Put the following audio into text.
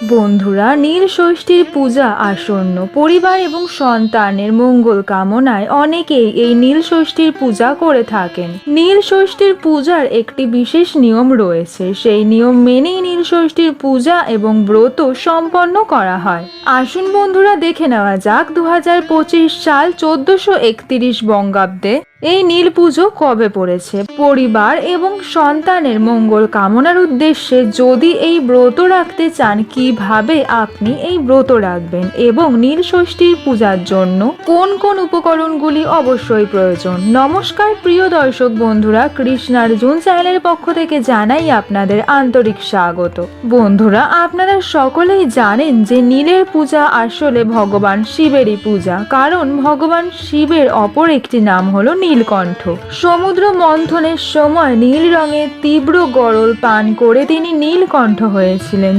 বন্ধুরা, নীল ষষ্ঠীর পূজা আসন্ন। পরিবার এবং সন্তানের মঙ্গল কামনায় অনেকেই এই নীল ষষ্ঠীর পূজা করে থাকেন। নীল ষষ্ঠীর পূজার একটি বিশেষ নিয়ম রয়েছে। সেই নিয়ম মেনেই নীল ষষ্ঠীর পূজা এবং ব্রত সম্পন্ন করা হয়। আসুন বন্ধুরা, দেখে নেওয়া যাক 2025 সাল 1431 বঙ্গাব্দে এই নীল পুজো কবে পড়েছে। পরিবার এবং সন্তানের মঙ্গল কামনার উদ্দেশ্যে যদি এই ব্রত রাখতে চান, কিভাবে আপনি এই ব্রত রাখবেন এবং নীল ষষ্ঠীর পূজার জন্য কোন কোন উপকরণগুলি অবশ্যই প্রয়োজন। নমস্কার প্রিয় দর্শক বন্ধুরা, কৃষ্ণার্জুন চ্যানেলের পক্ষ থেকে জানাই আপনাদের আন্তরিক স্বাগত। বন্ধুরা, আপনারা সকলেই জানেন যে নীলের পূজা আসলে ভগবান শিবেরই পূজা, কারণ ভগবান শিবের অপর একটি নাম হলো নীলকণ্ঠ। সমুদ্র মন্থনের সময় নীল রঙের তীব্র গরল পান করে তিনি নীলকণ্ঠ হয়েছিলেন।